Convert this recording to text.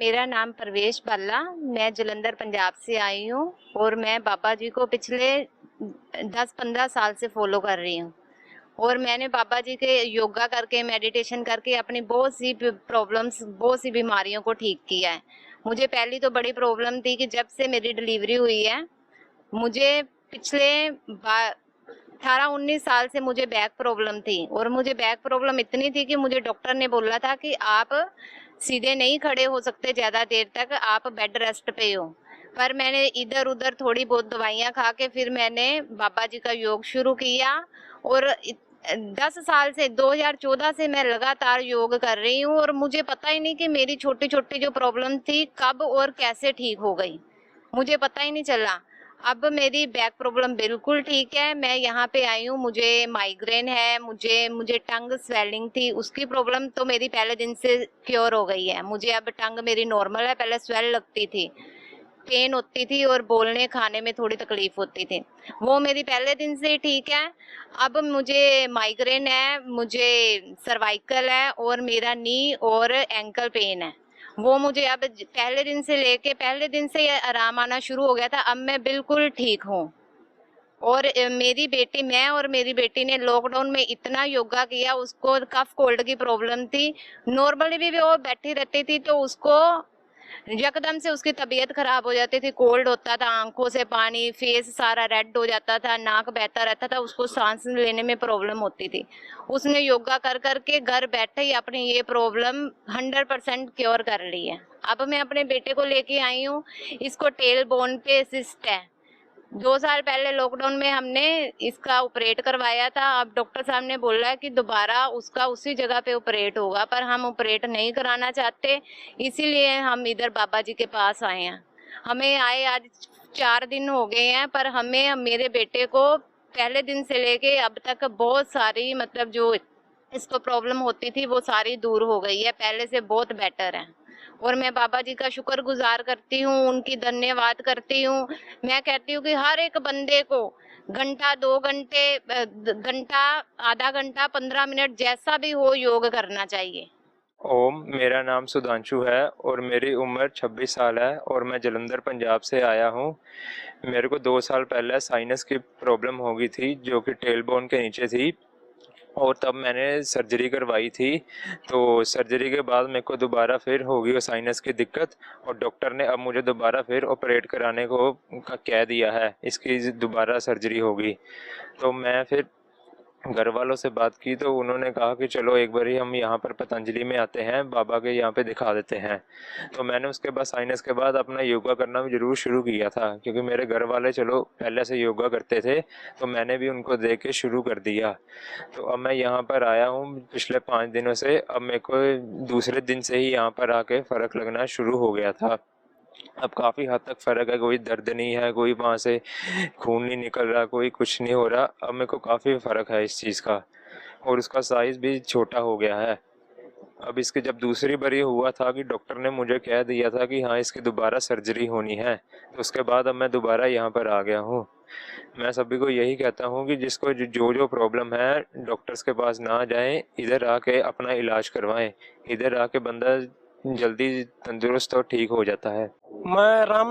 मेरा नाम परवेश बाला, मैं जलंधर पंजाब से आई हूँ और मैं बाबा जी को पिछले 10-15 साल से फॉलो कर रही हूँ और मैंने बाबा जी के योगा करके मेडिटेशन करके अपनी बहुत सी प्रॉब्लम्स, बहुत सी बीमारियों को ठीक किया है। मुझे पहली तो बड़ी प्रॉब्लम थी कि जब से मेरी डिलीवरी हुई है, मुझे पिछले 18-19 साल से मुझे बैक प्रॉब्लम थी और मुझे बैक प्रॉब्लम इतनी थी कि मुझे डॉक्टर ने बोला था कि आप सीधे नहीं खड़े हो सकते ज़्यादा देर तक, आप बेड रेस्ट पे हो। पर मैंने इधर उधर थोड़ी बहुत दवाइयाँ खा के फिर मैंने बाबा जी का योग शुरू किया और 10 साल से 2014 से मैं लगातार योग कर रही हूँ और मुझे पता ही नहीं कि मेरी छोटी छोटी जो प्रॉब्लम थी कब और कैसे ठीक हो गई, मुझे पता ही नहीं चला। अब मेरी बैक प्रॉब्लम बिल्कुल ठीक है। मैं यहाँ पे आई हूँ, मुझे माइग्रेन है, मुझे टंग स्वेलिंग थी, उसकी प्रॉब्लम तो मेरी पहले दिन से क्योर हो गई है। मुझे अब टंग मेरी नॉर्मल है, पहले स्वेल लगती थी, पेन होती थी और बोलने खाने में थोड़ी तकलीफ होती थी, वो मेरी पहले दिन से ही ठीक है। अब मुझे माइग्रेन है, मुझे सर्वाइकल है और मेरा नी और एंकल पेन है, वो मुझे अब पहले दिन से आराम आना शुरू हो गया था। अब मैं बिल्कुल ठीक हूँ और मैं और मेरी बेटी ने लॉकडाउन में इतना योगा किया, उसको कफ कोल्ड की प्रॉब्लम थी, नॉर्मली भी वो बैठी रहती थी तो उसको यकदम से उसकी तबीयत खराब हो जाती थी, कोल्ड होता था, आंखों से पानी, फेस सारा रेड हो जाता था, नाक बहता रहता था, उसको सांस लेने में प्रॉब्लम होती थी। उसने योगा कर करके घर बैठे ही अपनी ये प्रॉब्लम 100% क्योर कर ली है। अब मैं अपने बेटे को लेके आई हूँ, इसको टेल बोन पे सिस्ट है। 2 साल पहले लॉकडाउन में हमने इसका ऑपरेट करवाया था। अब डॉक्टर साहब ने बोला है कि दोबारा उसका उसी जगह पे ऑपरेट होगा, पर हम ऑपरेट नहीं कराना चाहते, इसीलिए हम इधर बाबा जी के पास आए हैं। हमें आए आज 4 दिन हो गए हैं, पर हमें मेरे बेटे को पहले दिन से लेके अब तक बहुत सारी मतलब जो इसको प्रॉब्लम होती थी वो सारी दूर हो गई है, पहले से बहुत बेटर है और मैं बाबा जी का शुक्रगुजार करती हूँ, उनकी धन्यवाद करती हूँ। मैं कहती हूँ कि हर एक बंदे को घंटा 2 घंटे घंटा, आधा घंटा, 15 मिनट जैसा भी हो योग करना चाहिए। ओम, मेरा नाम सुधांशु है और मेरी उम्र 26 साल है और मैं जलंधर पंजाब से आया हूँ। मेरे को 2 साल पहले साइनस की प्रॉब्लम हो गई थी जो कि टेल बोन के नीचे थी और तब मैंने सर्जरी करवाई थी। तो सर्जरी के बाद मेरे को दोबारा फिर हो गई वो साइनस की दिक्कत और डॉक्टर ने अब मुझे दोबारा फिर ऑपरेट कराने को कह दिया है, इसकी दोबारा सर्जरी होगी। तो मैं फिर घर वालों से बात की तो उन्होंने कहा कि चलो एक बार ही हम यहाँ पर पतंजलि में आते हैं, बाबा के यहाँ पे दिखा देते हैं। तो मैंने उसके बाद साइनस के बाद अपना योगा करना भी जरूर शुरू किया था, क्योंकि मेरे घर वाले चलो पहले से योगा करते थे तो मैंने भी उनको देख के शुरू कर दिया। तो अब मैं यहाँ पर आया हूँ पिछले 5 दिनों से। अब मेरे को दूसरे दिन से ही यहाँ पर आके फ़र्क लगना शुरू हो गया था। अब काफ़ी हद तक फ़र्क है, कोई दर्द नहीं है, कोई वहाँ से खून नहीं निकल रहा, कोई कुछ नहीं हो रहा। अब मेरे को काफ़ी फ़र्क है इस चीज़ का और उसका साइज़ भी छोटा हो गया है। अब इसके जब दूसरी बार ये हुआ था कि डॉक्टर ने मुझे कह दिया था कि हाँ इसकी दोबारा सर्जरी होनी है, तो उसके बाद अब मैं दोबारा यहाँ पर आ गया हूँ। मैं सभी को यही कहता हूँ कि जिसको जो प्रॉब्लम है डॉक्टर्स के पास ना जाएं, इधर आके अपना इलाज करवाएं। इधर आके बंदा जल्दी तंदुरुस्त और ठीक हो जाता है। मैं राम